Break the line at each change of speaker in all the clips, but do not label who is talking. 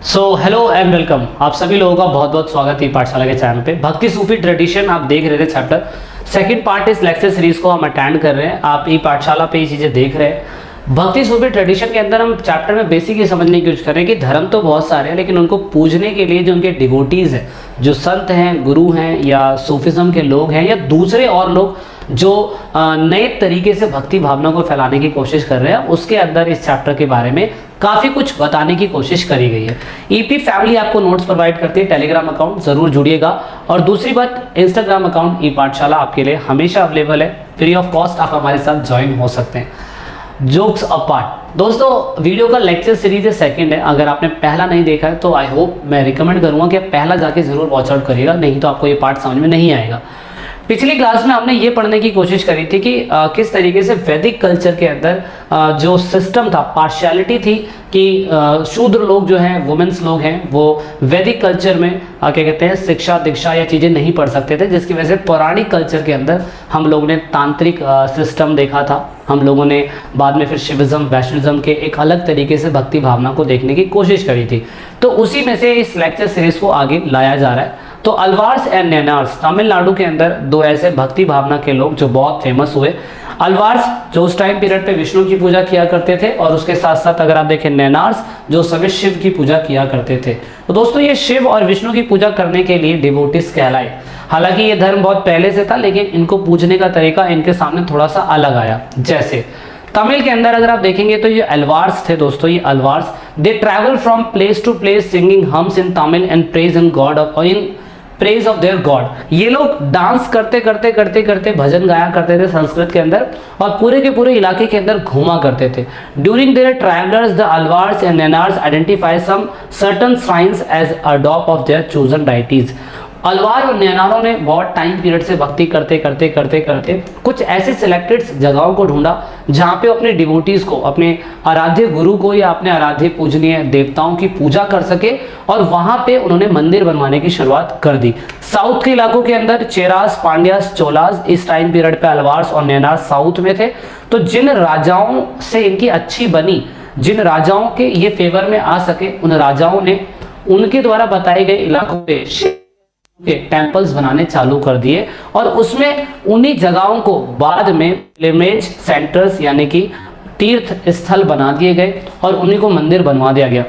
Hello and welcome, आप सभी लोगों का बहुत बहुत स्वागत है पाठशाला के चैनल पे। भक्ति सूफी ट्रेडिशन आप देख रहे थे, चैप्टर सेकंड पार्ट इस लेक्चर सीरीज को हम अटेंड कर रहे हैं। आप ई पाठशाला पे ये चीज़ें देख रहे हैं। भक्ति सूफी ट्रेडिशन के अंदर हम चैप्टर में बेसिक ये समझने की कोशिश कर रहे हैं कि धर्म तो बहुत सारे हैं, लेकिन उनको पूजने के लिए जो उनके डिवोटीज़ हैं, जो संत हैं, गुरु हैं, या सूफिज्म के लोग हैं, या दूसरे और लोग जो नए तरीके से भक्ति भावना को फैलाने की कोशिश कर रहे हैं, उसके अंदर इस चैप्टर के बारे में काफ़ी कुछ बताने की कोशिश करी गई है। ईपी फैमिली आपको नोट्स प्रोवाइड करती है, टेलीग्राम अकाउंट ज़रूर जुड़िएगा। और दूसरी बात, इंस्टाग्राम अकाउंट ई पाठशाला आपके लिए हमेशा अवेलेबल है, फ्री ऑफ कॉस्ट आप हमारे साथ ज्वाइन हो सकते हैं। जोक्स अपार्ट दोस्तों, वीडियो का लेक्चर सीरीज है, सेकंड है। अगर आपने पहला नहीं देखा है तो आई होप मैं रिकमेंड करूंगा कि पहला जाके ज़रूर वॉच आउट करिएगा, नहीं तो आपको ये पार्ट समझ में नहीं आएगा। पिछली क्लास में हमने ये पढ़ने की कोशिश करी थी कि किस तरीके से वैदिक कल्चर के अंदर जो सिस्टम था, पार्शियलिटी थी कि शूद्र लोग जो हैं, वुमेन्स लोग हैं, वो वैदिक कल्चर में क्या कहते हैं, शिक्षा दीक्षा या चीज़ें नहीं पढ़ सकते थे, जिसकी वजह से पौराणिक कल्चर के अंदर हम लोगों ने तांत्रिक सिस्टम देखा था। हम लोगों ने बाद में फिर शिविज्म, वैष्णविज्म के एक अलग तरीके से भक्ति भावना को देखने की कोशिश करी थी। तो उसी में से इस लेक्चर सीरीज को आगे लाया जा रहा है। तो अलवार्स एंड नैनार्स, तमिलनाडु के अंदर दो ऐसे भक्ति भावना के लोग जो बहुत फेमस हुए। अलवार्स जो उस टाइम पीरियड पे विष्णु की पूजा किया करते थे, और उसके साथ साथ अगर आप देखें नैनार्स जो समय शिव की पूजा किया करते थे। तो दोस्तों ये शिव और विष्णु की पूजा करने के लिए डिवोटीज कहलाए। हालांकि ये धर्म बहुत पहले से था, लेकिन इनको पूजने का तरीका इनके सामने थोड़ा सा अलग आया। जैसे तमिल के अंदर अगर आप देखेंगे तो ये अलवार्स थे दोस्तों, ये Alvars they travel from place to place singing hymns in Tamil and praise in God of in praise of their God. ये लोग डांस करते करते करते करते भजन गाया करते थे संस्कृत के अंदर, और पूरे के पूरे इलाके के अंदर घूमा करते थे। During their travelers the Alvars and Nayanars identify some certain science as adopt of their chosen deities. Alvar और नैनारों ने बहुत टाइम पीरियड से भक्ति करते करते करते करते कुछ ऐसे सिलेक्टेड जगहों को ढूंढा जहाँ पे अपने डिवोटीज को, अपने आराध्य गुरु को या अपने आराध्य पूजनीय देवताओं की पूजा कर सके, और वहाँ पे उन्होंने मंदिर बनवाने की शुरुआत कर दी। साउथ के इलाकों के अंदर चेरास, पांड्यास, चोलास, इस टाइम पीरियड पे अलवार्स और नैनार साउथ में थे। तो जिन राजाओं से इनकी अच्छी बनी, जिन राजाओं के ये फेवर में आ सके, उन राजाओं ने उनके द्वारा बताए गए इलाकों पे टेम्पल्स बनाने चालू कर दिए, और उसमें उन्हीं जगहों को बाद में पिलग्रिमेज सेंटर्स यानी कि तीर्थ स्थल बना दिए गए, और उन्हीं को मंदिर बनवा दिया गया।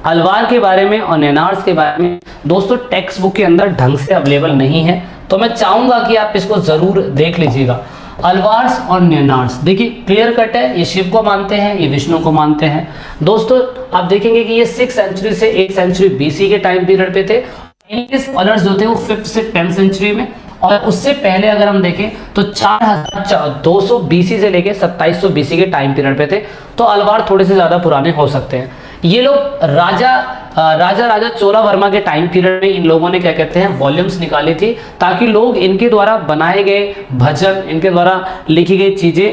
अलवार के बारे में और नैनार्स के बारे में दोस्तों टेक्स्ट बुक के अंदर ढंग से अवेलेबल नहीं है, तो मैं चाहूंगा कि आप इसको जरूर देख लीजिएगा। अलवार्स और नैनार्स देखिए क्लियर कट है, ये शिव को मानते हैं, ये विष्णु को मानते हैं। दोस्तों आप देखेंगे कि ये 6th सेंचुरी से 8th सेंचुरी बीसी के टाइम पीरियड पे थे। इनके स्कॉलर्स जो थे वो 5th से 10th सेंचुरी में, और उससे पहले अगर हम देखें तो 4200 बीसी से लेके 2700 बीसी के टाइम पीरियड पे थे। तो अलवार थोड़े से ज्यादा पुराने हो सकते हैं। ये लोग राजा चोला वर्मा के टाइम पीरियड में इन लोगों ने क्या कहते हैं, वॉल्यूम्स निकाली थी, ताकि लोग इनके द्वारा बनाए गए भजन, इनके द्वारा लिखी गई चीजें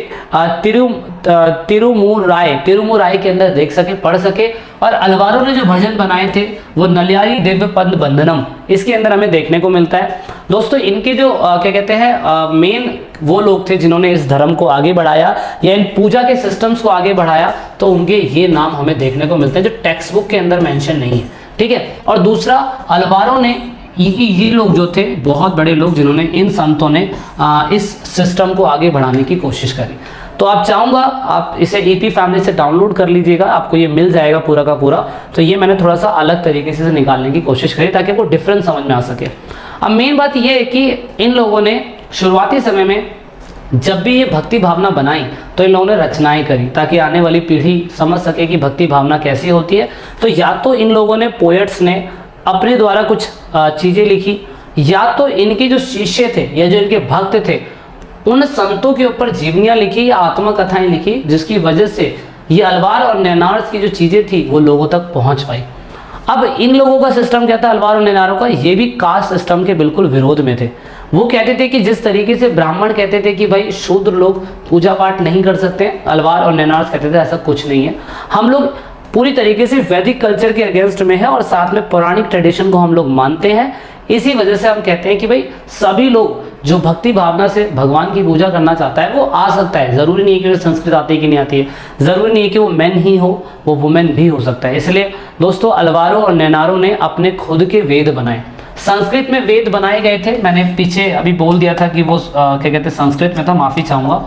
तिरुमुराय के अंदर देख सके, पढ़ सके। और अलवारों ने जो भजन बनाए थे वो नलियारी दिव्य पद बंधनम, इसके अंदर हमें देखने को मिलता है। दोस्तों इनके जो क्या कहते हैं मेन वो लोग थे जिन्होंने इस धर्म को आगे बढ़ाया या इन पूजा के सिस्टम्स को आगे बढ़ाया, तो उनके ये नाम हमें देखने को मिलते हैं जो टेक्स्ट बुक के अंदर मेंशन नहीं है, ठीक है। और दूसरा, अलवारों ने ये लोग जो थे बहुत बड़े लोग जिन्होंने, इन संतों ने इस सिस्टम को आगे बढ़ाने की कोशिश करी। तो आप चाहूंगा आप इसे ईपी फैमिली से डाउनलोड कर लीजिएगा, आपको ये मिल जाएगा पूरा का पूरा। तो ये मैंने थोड़ा सा अलग तरीके से निकालने की कोशिश करी ताकि आपको डिफरेंस समझ में आ सके। अब मेन बात ये है कि इन लोगों ने शुरुआती समय में जब भी ये भक्ति भावना बनाई तो इन लोगों ने रचनाएं करी ताकि आने वाली पीढ़ी समझ सके कि भक्ति भावना कैसी होती है। तो या तो इन लोगों ने, पोएट्स ने अपने द्वारा कुछ चीज़ें लिखी, या तो इनके जो शिष्य थे या जो इनके भक्त थे उन संतों के ऊपर जीवनियाँ लिखी या आत्मकथाएं लिखी, जिसकी वजह से ये अलवार और नैनार्स की जो चीज़ें थी वो लोगों तक पहुँच पाई। अब इन लोगों का सिस्टम क्या था, अलवार और नैनारों का, ये भी कास्ट सिस्टम के बिल्कुल विरोध में थे। वो कहते थे कि जिस तरीके से ब्राह्मण कहते थे कि भाई शूद्र लोग पूजा पाठ नहीं कर सकते, अलवार और नैनार्स कहते थे ऐसा कुछ नहीं है, हम लोग पूरी तरीके से वैदिक कल्चर के अगेंस्ट में है और साथ में पौराणिक ट्रेडिशन को हम लोग मानते हैं। इसी वजह से हम कहते हैं कि भाई सभी लोग जो भक्ति भावना से भगवान की पूजा करना चाहता है वो आ सकता है। जरूरी नहीं है कि संस्कृत आती है कि नहीं आती है, जरूरी नहीं है कि वो मैन ही हो, वो वुमेन भी हो सकता है। इसलिए दोस्तों अलवारों और नैनारों ने अपने खुद के वेद बनाए। संस्कृत में वेद बनाए गए थे, मैंने पीछे अभी बोल दिया था कि वो क्या कहते हैं संस्कृत में था, माफी चाहूंगा।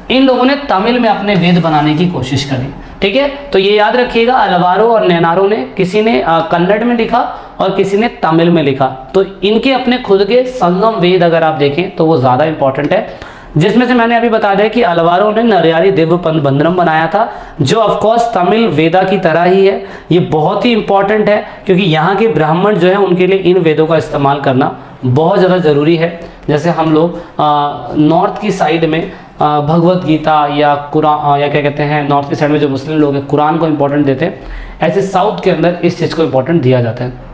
इन लोगों ने तमिल में अपने वेद बनाने की कोशिश करी, ठीक है। तो ये याद रखिएगा, अलवारों और नैनारों ने, किसी ने कन्नड़ में लिखा और किसी ने तमिल में लिखा। तो इनके अपने खुद के संगम वेद अगर आप देखें तो वो ज़्यादा इंपॉर्टेंट है, जिसमें से मैंने अभी बता दिया कि अलवारों ने नरयारी दिव्य बंदरम बनाया था, जो ऑफकोर्स तमिल वेदा की तरह ही है। ये बहुत ही इंपॉर्टेंट है क्योंकि यहाँ के ब्राह्मण जो है उनके लिए इन वेदों का इस्तेमाल करना बहुत ज़्यादा ज़रूरी है। जैसे हम लोग नॉर्थ की साइड में भगवत गीता या कुरान या क्या कहते हैं, नॉर्थ की साइड में जो मुस्लिम लोग हैं कुरान को इंपॉर्टेंट देते हैं, ऐसे साउथ के अंदर इस चीज़ को इंपॉर्टेंट दिया जाता है।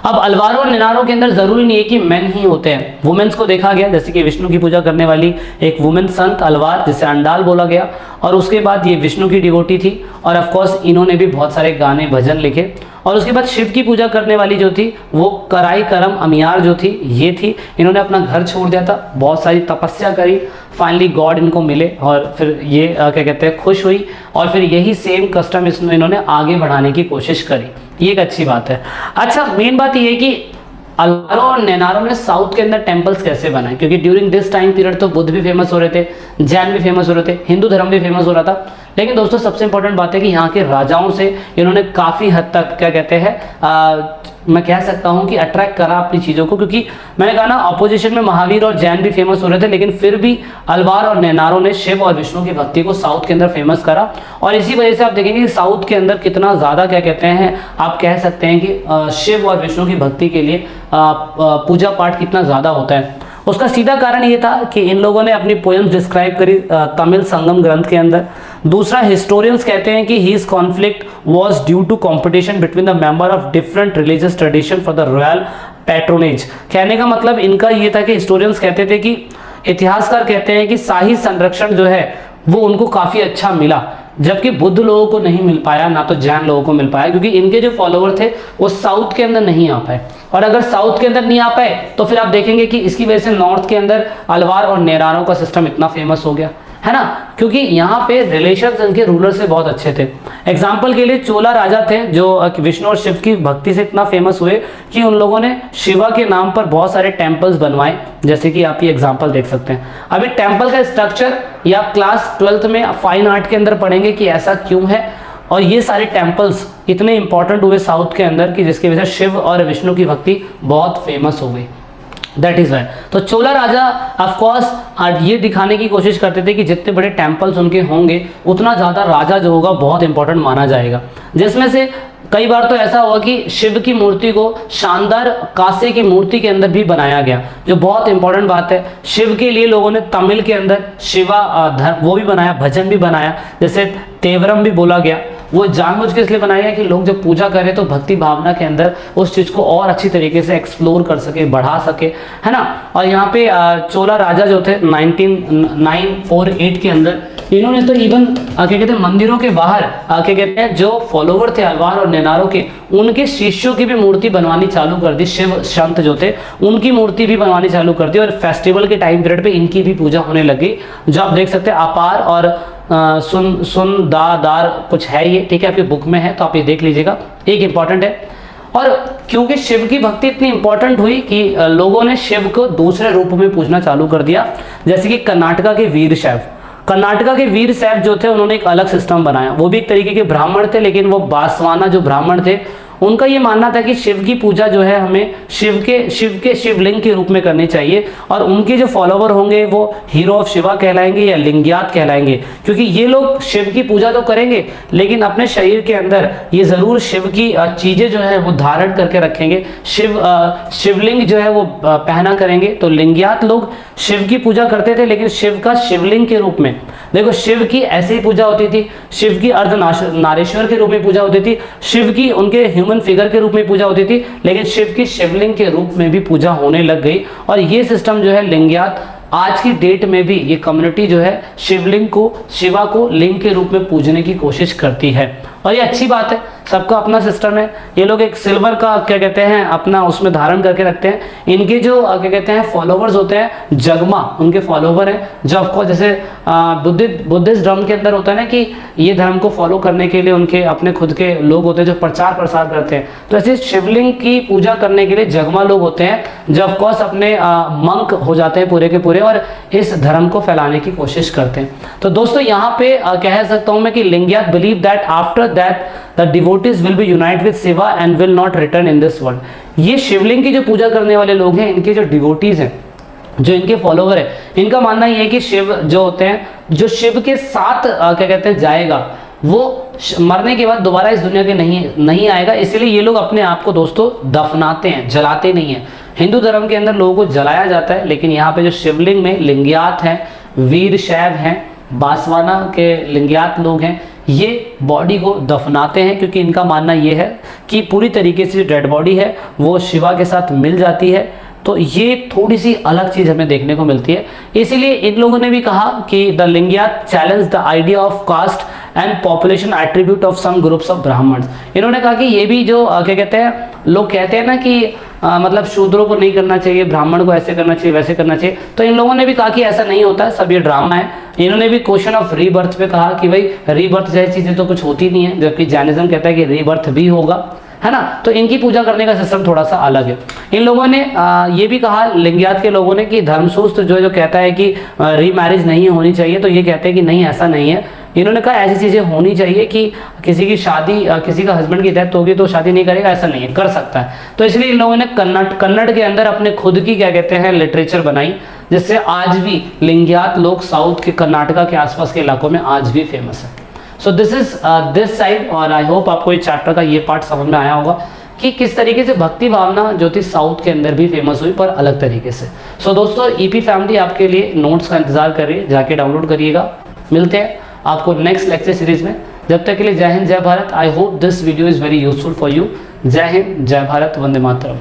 अब अलवारों और नैनारों के अंदर जरूरी नहीं है कि मेन ही होते हैं, वुमेन्स को देखा गया, जैसे कि विष्णु की पूजा करने वाली एक वुमेन संत अलवार, जिसे अंडाल बोला गया, और उसके बाद ये विष्णु की डिवोटी थी, और ऑफ कोर्स इन्होंने भी बहुत सारे गाने भजन लिखे। और उसके बाद शिव की पूजा करने वाली जो थी वो कराई करम अमियार जो थी, ये थी, इन्होंने अपना घर छोड़ दिया था, बहुत सारी तपस्या करी, फाइनली गॉड इनको मिले और फिर ये क्या कहते हैं खुश हुई, और फिर यही सेम कस्टम इसमें इन्होंने आगे बढ़ाने की कोशिश करी। ये एक अच्छी बात है। अच्छा, मेन बात ये है कि अलवारों और नैनारों ने साउथ के अंदर टेम्पल्स कैसे बनाए, क्योंकि ड्यूरिंग दिस टाइम पीरियड तो बुद्ध भी फेमस हो रहे थे, जैन भी फेमस हो रहे थे, हिंदू धर्म भी फेमस हो रहा था। लेकिन दोस्तों सबसे इंपॉर्टेंट बात है कि यहाँ के राजाओं से इन्होंने काफ़ी हद तक क्या कहते हैं मैं कह सकता हूँ कि अट्रैक्ट करा अपनी चीज़ों को, क्योंकि मैंने कहा ना अपोजिशन में महावीर और जैन भी फेमस हो रहे थे, लेकिन फिर भी अलवार और नैनारों ने शिव और विष्णु की भक्ति को साउथ के अंदर फेमस करा। और इसी वजह से आप देखेंगे कि साउथ के अंदर कितना ज़्यादा क्या कहते हैं, आप कह सकते हैं कि शिव और विष्णु की भक्ति के लिए पूजा पाठ कितना ज़्यादा होता है। उसका सीधा कारण ये था कि इन लोगों ने अपनी पोएम्स डिस्क्राइब करी तमिल संगम ग्रंथ के अंदर। दूसरा, हिस्टोरियंस कहते हैं कि these conflict was due to competition between the member of different religious tradition for the royal patronage. कहने का मतलब इनका ये था कि हिस्टोरियंस कहते थे कि इतिहासकार कहते हैं कि शाही संरक्षण जो है वो उनको काफ़ी अच्छा मिला, जबकि बुद्ध लोगों को नहीं मिल पाया, ना तो जैन लोगों को मिल पाया, क्योंकि इनके जो फॉलोवर थे वो साउथ के अंदर नहीं आ पाए। और अगर साउथ के अंदर नहीं आ पाए तो फिर आप देखेंगे कि इसकी वजह से नॉर्थ के अंदर अलवार और नैनारों का सिस्टम इतना फेमस हो गया, है ना, क्योंकि यहाँ पे रिलेशंस इनके रूलर से बहुत अच्छे थे। एग्जाम्पल के लिए चोला राजा थे जो विष्णु और शिव की भक्ति से इतना फेमस हुए कि उन लोगों ने शिवा के नाम पर बहुत सारे टेम्पल्स बनवाए, जैसे कि आप ये एग्जाम्पल देख सकते हैं। अभी टेम्पल का स्ट्रक्चर या क्लास 12th में फाइन आर्ट के अंदर पढ़ेंगे कि ऐसा क्यों है, और ये सारे टेम्पल्स इतने इंपॉर्टेंट हुए साउथ के अंदर कि जिसकी वजह से शिव और विष्णु की भक्ति बहुत फेमस हो गई। That is why. तो चोला राजा ऑफकोर्स ये दिखाने की कोशिश करते थे कि जितने बड़े टेम्पल्स उनके होंगे उतना ज़्यादा राजा जो होगा बहुत इंपॉर्टेंट माना जाएगा। जिसमें से कई बार तो ऐसा हुआ कि शिव की मूर्ति को शानदार कांसे की मूर्ति के अंदर भी बनाया गया, जो बहुत इंपॉर्टेंट बात है। शिव के लिए लोगों ने तमिल के अंदर शिवा वो भी बनाया, भजन भी बनाया, जैसे तेवरम भी बोला गया। वो जानबूझ के इसलिए बनाया गया कि लोग जब पूजा करें तो भक्ति भावना के अंदर उस चीज़ को और अच्छी तरीके से एक्सप्लोर कर सके, बढ़ा सके, है ना। और यहाँ पे चोला राजा जो थे 1948 के अंदर इन्होंने तो इवन क्या कहते हैं मंदिरों के बाहर क्या कहते हैं जो फॉलोवर थे अलवार और नैनारों के, उनके शिष्यों की भी मूर्ति बनवानी चालू कर दी। शिव संत जो थे उनकी मूर्ति भी बनवानी चालू कर दी, और फेस्टिवल के टाइम पीरियड पे इनकी भी पूजा होने लगी, जो आप देख सकते हैं अपार और सुन दार कुछ है ये, ठीक है, आपकी बुक में है तो आप ये देख लीजिएगा, एक इंपॉर्टेंट है। और क्योंकि शिव की भक्ति इतनी इंपॉर्टेंट हुई कि लोगों ने शिव को दूसरे रूप में पूजना चालू कर दिया, जैसे कि कर्नाटका के वीर शैव। कर्नाटका के वीर शैव जो थे उन्होंने एक अलग सिस्टम बनाया, वो भी एक तरीके के ब्राह्मण थे, लेकिन वो बासवाना जो ब्राह्मण थे उनका ये मानना था कि शिव की पूजा जो है हमें शिवलिंग के रूप में करनी चाहिए, और उनके जो फॉलोवर होंगे वो हीरो ऑफ शिवा कहलाएंगे या लिंग्यात कहलाएंगे, क्योंकि ये लोग शिव की पूजा तो करेंगे लेकिन अपने शरीर के अंदर ये ज़रूर शिव की चीज़ें जो है वो धारण करके रखेंगे, शिवलिंग जो है वो पहना करेंगे। तो लिंग्यात लोग शिव की पूजा करते थे, लेकिन शिव का शिवलिंग के रूप में। देखो शिव की ऐसे ही पूजा होती थी, शिव की अर्धनारेश्वर के रूप में पूजा होती थी, शिव की उनके ह्यूमन फिगर के रूप में पूजा होती थी, लेकिन शिव की शिवलिंग के रूप में भी पूजा होने लग गई। और ये सिस्टम जो है लिंग्यात आज की डेट में भी ये कम्युनिटी जो है शिवलिंग को, शिवा को लिंग के रूप में पूजने की कोशिश करती है। और ये अच्छी बात है, सबका अपना सिस्टम है। ये लोग एक सिल्वर का क्या कहते हैं अपना उसमें धारण करके रखते हैं। इनके जो क्या कहते हैं फॉलोवर्स होते हैं, जगमा उनके फॉलोवर हैं, जो आपको जैसे बुद्धिस्ट धर्म के अंदर होता है ना कि ये धर्म को फॉलो करने के लिए उनके अपने खुद के लोग होते हैं जो प्रचार प्रसार करते हैं। तो ऐसे शिवलिंग की पूजा करने के लिए जगमा लोग होते हैं जो ऑफकोर्स अपने मंक हो जाते हैं पूरे के पूरे और इस धर्म को फैलाने की कोशिश करते हैं। तो दोस्तों यहाँ पे कह सकता हूँ मैं कि Lingayat believe that after that the devotees will be unite with Shiva and will not return in this world. ये शिवलिंग की जो पूजा करने वाले लोग हैं, इनके जो डिवोटीज हैं, जो इनके फॉलोवर है, इनका मानना ये है कि शिव जो होते हैं, जो शिव के साथ क्या कहते हैं जाएगा, वो मरने के बाद दोबारा इस दुनिया के नहीं आएगा। इसलिए ये लोग अपने आप को दोस्तों दफनाते हैं, जलाते नहीं है। हिंदू धर्म के अंदर लोगों को जलाया जाता है, लेकिन यहाँ पे जो शिवलिंग में लिंगियात हैं, वीर शैव हैं, बांसवाना के लिंगियात लोग हैं, ये बॉडी को दफनाते हैं, क्योंकि इनका मानना ये है कि पूरी तरीके से डेड बॉडी है वो शिवा के साथ मिल जाती है। तो ये थोड़ी सी अलग चीज़ हमें देखने को मिलती है। इसीलिए इन लोगों ने भी कहा कि the Lingayat challenge the idea of caste and population attribute of some groups of Brahmins. इन्होंने कहा कि ये भी जो क्या कहते हैं, लोग कहते हैं ना कि मतलब शूद्रों को नहीं करना चाहिए, ब्राह्मण को ऐसे करना चाहिए, वैसे करना चाहिए, तो इन लोगों ने भी कहा कि ऐसा नहीं होता है, सब ये ड्रामा है। इन्होंने भी क्वेश्चन ऑफ रीबर्थ पे कहा कि भाई रीबर्थ जैसी चीज़ें तो कुछ होती नहीं है, जबकि जैनिज्म कहता है कि रीबर्थ भी होगा, है ना। तो इनकी पूजा करने का सिस्टम थोड़ा सा अलग है। इन लोगों ने ये भी कहा, लिंगियात के लोगों ने, कि धर्मसूत्र जो कहता है कि रीमैरिज नहीं होनी चाहिए, तो ये कहते हैं कि नहीं, ऐसा नहीं है। इन्होंने कहा ऐसी चीज़ें होनी चाहिए कि किसी की शादी, किसी का हस्बैंड की डेथ होगी तो शादी नहीं करेगा, ऐसा नहीं है, कर सकता है। तो इसलिए इन लोगों ने कन्नड़ के अंदर अपने खुद की क्या कहते हैं लिटरेचर बनाई, जिससे आज भी लिंगियात लोग साउथ के कर्नाटका के आसपास के इलाकों में आज भी फेमस है। So this is this side, और आई होप आपको इस चैप्टर का ये पार्ट समझ में आया होगा कि किस तरीके से भक्ति भावना जो थी साउथ के अंदर भी फेमस हुई, पर अलग तरीके से। सो दोस्तों, ईपी फैमिली आपके लिए नोट्स का इंतजार कर रही है, जाके डाउनलोड करिएगा। मिलते हैं आपको नेक्स्ट लेक्चर सीरीज में। जब तक के लिए जय हिंद, जय Bharat. I hope this video is very useful for you. जय हिंद, जय भारत, वंदे मातरम।